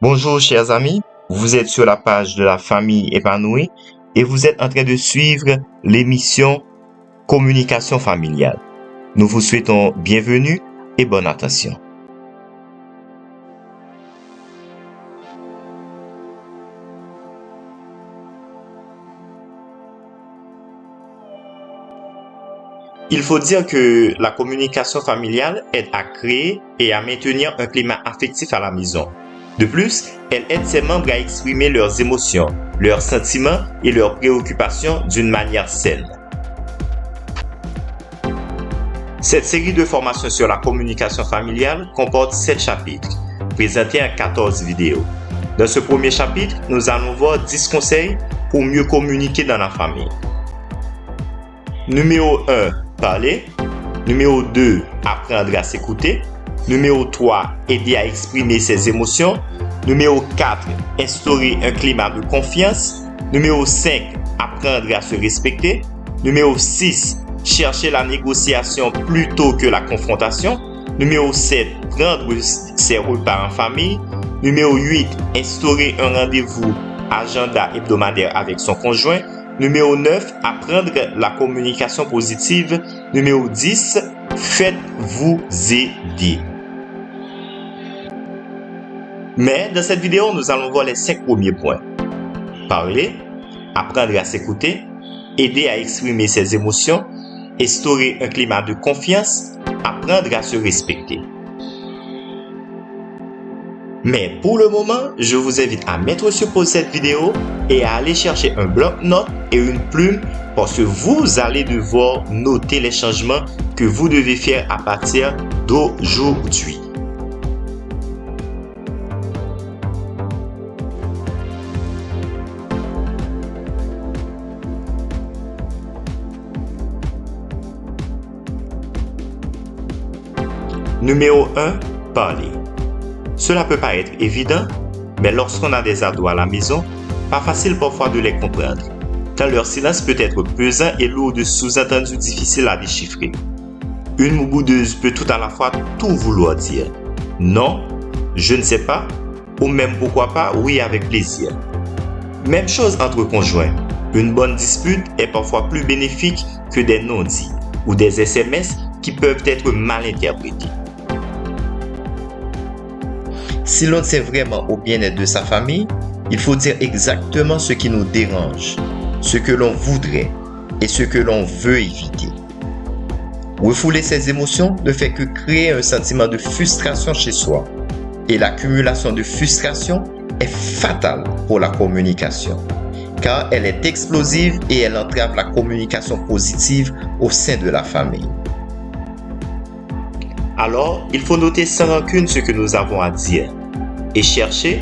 Bonjour chers amis, vous êtes sur la page de la famille épanouie et vous êtes en train de suivre l'émission Communication familiale. Nous vous souhaitons bienvenue et bonne attention. Il faut dire que la communication familiale aide à créer et à maintenir un climat affectif à la maison. De plus, elle aide ses membres à exprimer leurs émotions, leurs sentiments et leurs préoccupations d'une manière saine. Cette série de formations sur la communication familiale comporte 7 chapitres, présentés en 14 vidéos. Dans ce premier chapitre, nous allons voir 10 conseils pour mieux communiquer dans la famille. Numéro 1, parler. Numéro 2, apprendre à s'écouter. Numéro 3, aider à exprimer ses émotions. Numéro 4, instaurer un climat de confiance. Numéro 5, apprendre à se respecter. Numéro 6, chercher la négociation plutôt que la confrontation. Numéro 7, prendre ses repas en famille. Numéro 8, instaurer un rendez-vous agenda hebdomadaire avec son conjoint. Numéro 9, apprendre la communication positive. Numéro 10, faites-vous aider. Mais dans cette vidéo, nous allons voir les 5 premiers points. Parler, apprendre à s'écouter, aider à exprimer ses émotions, instaurer un climat de confiance, apprendre à se respecter. Mais pour le moment, je vous invite à mettre sur pause cette vidéo et à aller chercher un bloc-notes et une plume parce que vous allez devoir noter les changements que vous devez faire à partir d'aujourd'hui. Numéro 1, parler. Cela peut paraître évident, mais lorsqu'on a des ados à la maison, pas facile parfois de les comprendre, tant leur silence peut être pesant et lourd de sous-entendus difficiles à déchiffrer. Une mouboudeuse peut tout à la fois tout vouloir dire. Non, je ne sais pas, ou même pourquoi pas, oui avec plaisir. Même chose entre conjoints. Une bonne dispute est parfois plus bénéfique que des non-dits ou des SMS qui peuvent être mal interprétés. Si l'on tient vraiment au bien-être de sa famille, il faut dire exactement ce qui nous dérange, ce que l'on voudrait et ce que l'on veut éviter. Refouler ses émotions ne fait que créer un sentiment de frustration chez soi. Et l'accumulation de frustration est fatale pour la communication, car elle est explosive et elle entrave la communication positive au sein de la famille. Alors, il faut noter sans rancune ce que nous avons à dire et chercher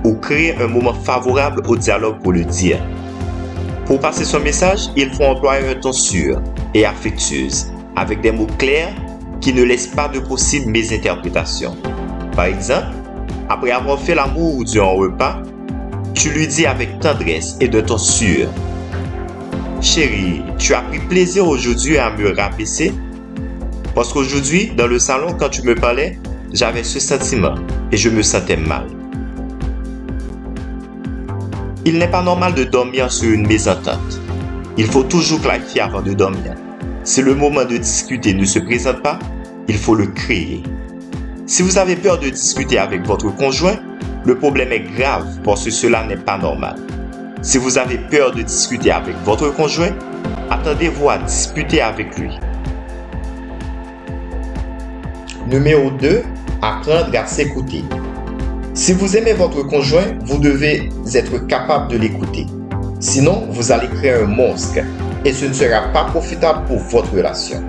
ou créer un moment favorable au dialogue pour le dire. Pour passer son message, il faut employer un ton sûr et affectueux, avec des mots clairs qui ne laissent pas de possibles mésinterprétations. Par exemple, après avoir fait l'amour durant un repas, tu lui dis avec tendresse et de ton sûr: « Chérie, tu as pris plaisir aujourd'hui à me rabaisser? Parce qu'aujourd'hui, dans le salon, quand tu me parlais, j'avais ce sentiment et je me sentais mal. » Il n'est pas normal de dormir sur une mésentente. Il faut toujours clarifier avant de dormir. Si le moment de discuter ne se présente pas, il faut le créer. Si vous avez peur de discuter avec votre conjoint, le problème est grave parce que cela n'est pas normal. Si vous avez peur de discuter avec votre conjoint, attendez-vous à discuter avec lui. Numéro 2, apprendre à s'écouter. Si vous aimez votre conjoint, vous devez être capable de l'écouter. Sinon, vous allez créer un monstre et ce ne sera pas profitable pour votre relation.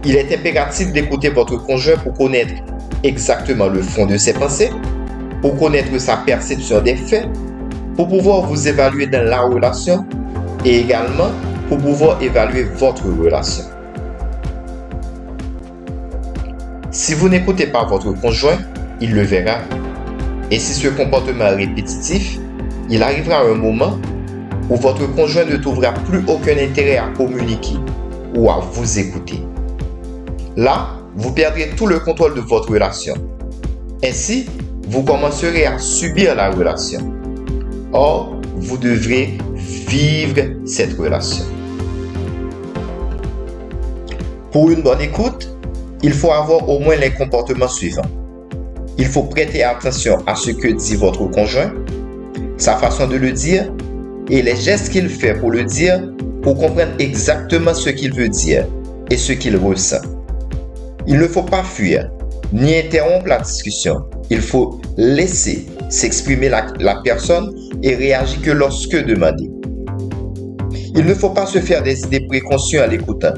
Il est impératif d'écouter votre conjoint pour connaître exactement le fond de ses pensées, pour connaître sa perception des faits, pour pouvoir vous évaluer dans la relation et également pour pouvoir évaluer votre relation. Si vous n'écoutez pas votre conjoint, il le verra. Et si ce comportement est répétitif, il arrivera un moment où votre conjoint ne trouvera plus aucun intérêt à communiquer ou à vous écouter. Là, vous perdrez tout le contrôle de votre relation. Ainsi, vous commencerez à subir la relation. Or, vous devrez vivre cette relation. Pour une bonne écoute, il faut avoir au moins les comportements suivants. Il faut prêter attention à ce que dit votre conjoint, sa façon de le dire et les gestes qu'il fait pour le dire pour comprendre exactement ce qu'il veut dire et ce qu'il ressent. Il ne faut pas fuir ni interrompre la discussion. Il faut laisser s'exprimer la personne et réagir que lorsque demandé. Il ne faut pas se faire des idées préconçues en l'écoutant,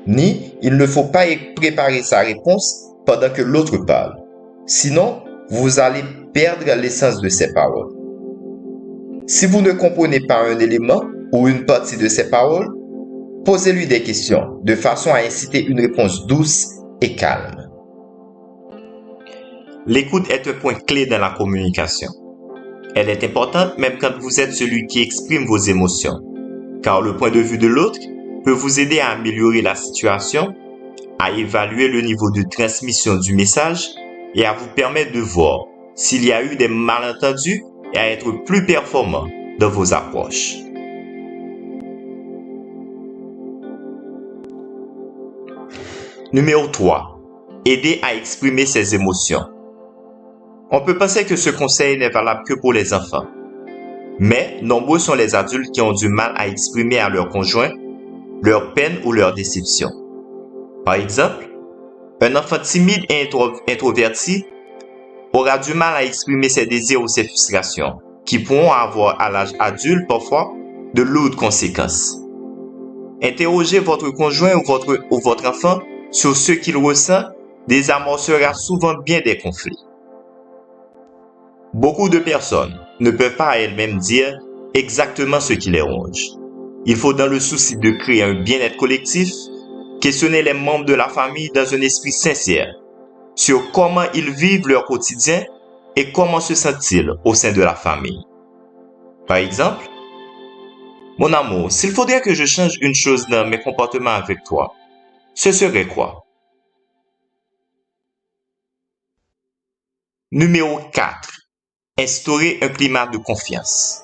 ni il ne faut pas préparer sa réponse pendant que l'autre parle. Sinon, vous allez perdre l'essence de ses paroles. Si vous ne comprenez pas un élément ou une partie de ses paroles, posez-lui des questions de façon à inciter une réponse douce et calme. L'écoute est un point clé dans la communication. Elle est importante même quand vous êtes celui qui exprime vos émotions, car le point de vue de l'autre peut vous aider à améliorer la situation, à évaluer le niveau de transmission du message et à vous permettre de voir s'il y a eu des malentendus et à être plus performant dans vos approches. Numéro 3. Aider à exprimer ses émotions. On peut penser que ce conseil n'est valable que pour les enfants. Mais nombreux sont les adultes qui ont du mal à exprimer à leur conjoint leur peine ou leur déception. Par exemple, un enfant timide et introverti aura du mal à exprimer ses désirs ou ses frustrations, qui pourront avoir à l'âge adulte parfois de lourdes conséquences. Interroger votre conjoint ou votre enfant sur ce qu'il ressent désamorcera souvent bien des conflits. Beaucoup de personnes ne peuvent pas à elles-mêmes dire exactement ce qui les ronge. Il faut, dans le souci de créer un bien-être collectif, questionner les membres de la famille dans un esprit sincère sur comment ils vivent leur quotidien et comment se sentent-ils au sein de la famille. Par exemple, « Mon amour, s'il faudrait que je change une chose dans mes comportements avec toi, ce serait quoi? » Numéro 4. Instaurer un climat de confiance.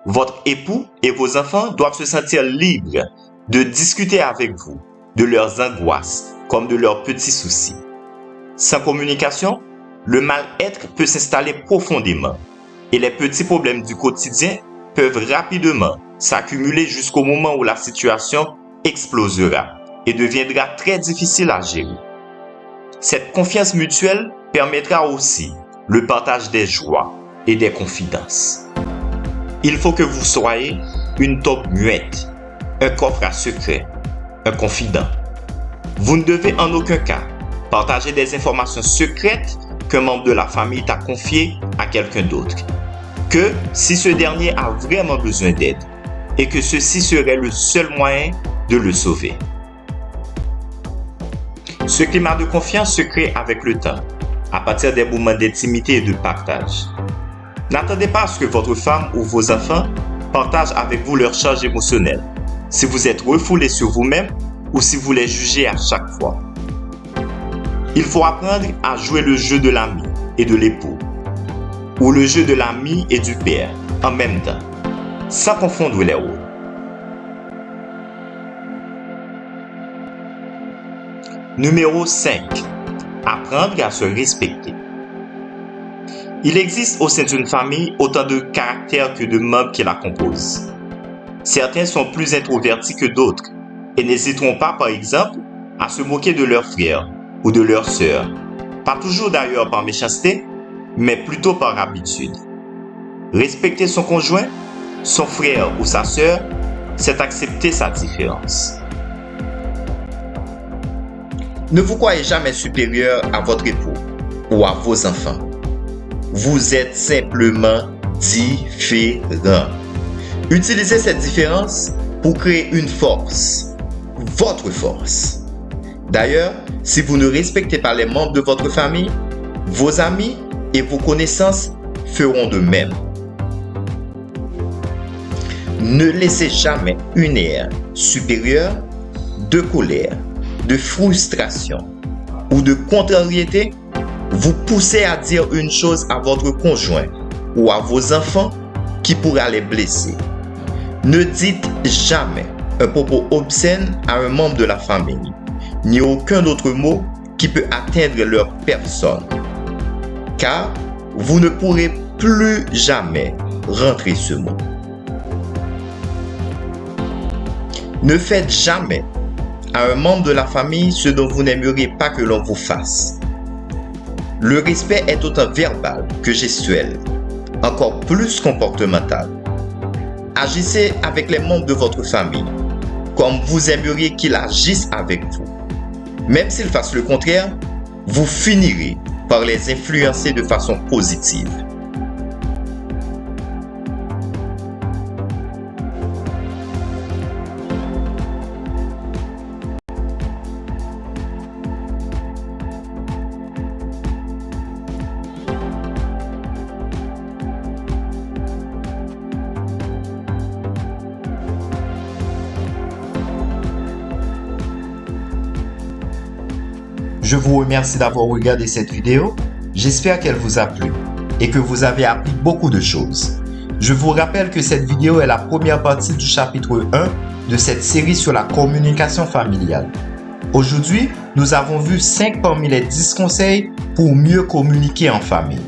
Votre époux et vos enfants doivent se sentir libres de discuter avec vous de leurs angoisses comme de leurs petits soucis. Sans communication, le mal-être peut s'installer profondément et les petits problèmes du quotidien peuvent rapidement s'accumuler jusqu'au moment où la situation explosera et deviendra très difficile à gérer. Cette confiance mutuelle permettra aussi le partage des joies et des confidences. Il faut que vous soyez une taupe muette, un coffre à secrets, un confident. Vous ne devez en aucun cas partager des informations secrètes qu'un membre de la famille t'a confiées à quelqu'un d'autre, que si ce dernier a vraiment besoin d'aide et que ceci serait le seul moyen de le sauver. Ce climat de confiance se crée avec le temps, à partir des moments d'intimité et de partage. N'attendez pas à ce que votre femme ou vos enfants partagent avec vous leur charge émotionnelle, si vous êtes refoulé sur vous-même ou si vous les jugez à chaque fois. Il faut apprendre à jouer le jeu de l'ami et de l'époux, ou le jeu de l'ami et du père en même temps, sans confondre les rôles. Numéro 5. Apprendre à se respecter. Il existe au sein d'une famille autant de caractères que de membres qui la composent. Certains sont plus introvertis que d'autres et n'hésiteront pas, par exemple, à se moquer de leurs frères ou de leurs sœurs. Pas toujours d'ailleurs par méchanceté, mais plutôt par habitude. Respecter son conjoint, son frère ou sa sœur, c'est accepter sa différence. Ne vous croyez jamais supérieur à votre époux ou à vos enfants. Vous êtes simplement différent. Utilisez cette différence pour créer une force, votre force. D'ailleurs, si vous ne respectez pas les membres de votre famille, vos amis et vos connaissances feront de même. Ne laissez jamais une ère supérieure de colère, de frustration ou de contrariété vous poussez à dire une chose à votre conjoint ou à vos enfants qui pourra les blesser. Ne dites jamais un propos obscène à un membre de la famille, ni aucun autre mot qui peut atteindre leur personne, car vous ne pourrez plus jamais rentrer ce mot. Ne faites jamais à un membre de la famille ce dont vous n'aimeriez pas que l'on vous fasse. Le respect est autant verbal que gestuel, encore plus comportemental. Agissez avec les membres de votre famille comme vous aimeriez qu'ils agissent avec vous. Même s'ils fassent le contraire, vous finirez par les influencer de façon positive. Je vous remercie d'avoir regardé cette vidéo. J'espère qu'elle vous a plu et que vous avez appris beaucoup de choses. Je vous rappelle que cette vidéo est la première partie du chapitre 1 de cette série sur la communication familiale. Aujourd'hui, nous avons vu 5 parmi les 10 conseils pour mieux communiquer en famille.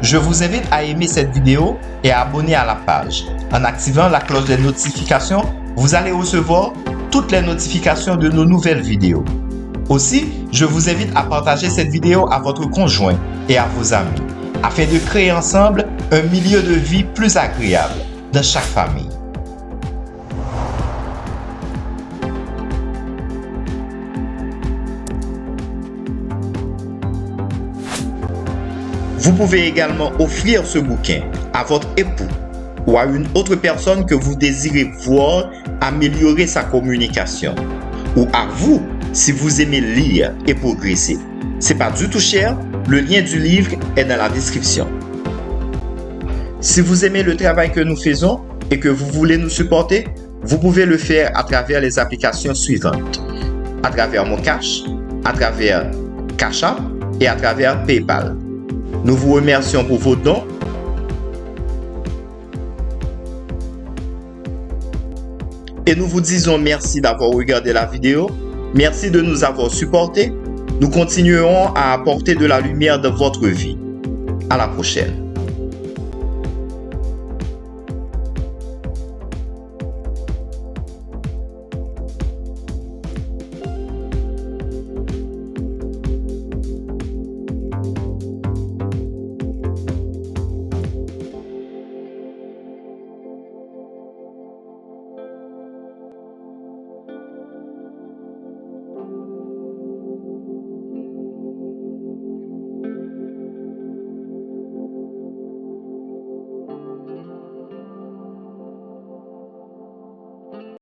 Je vous invite à aimer cette vidéo et à abonner à la page. En activant la cloche des notifications, vous allez recevoir toutes les notifications de nos nouvelles vidéos. Aussi, je vous invite à partager cette vidéo à votre conjoint et à vos amis, afin de créer ensemble un milieu de vie plus agréable dans chaque famille. Vous pouvez également offrir ce bouquin à votre époux ou à une autre personne que vous désirez voir améliorer sa communication, ou à vous si vous aimez lire et progresser. C'est pas du tout cher, le lien du livre est dans la description. Si vous aimez le travail que nous faisons et que vous voulez nous supporter, vous pouvez le faire à travers les applications suivantes: à travers Mocash, à travers Cash App et à travers PayPal. Nous vous remercions pour vos dons. Et nous vous disons merci d'avoir regardé la vidéo. Merci de nous avoir supportés. Nous continuerons à apporter de la lumière dans votre vie. À la prochaine.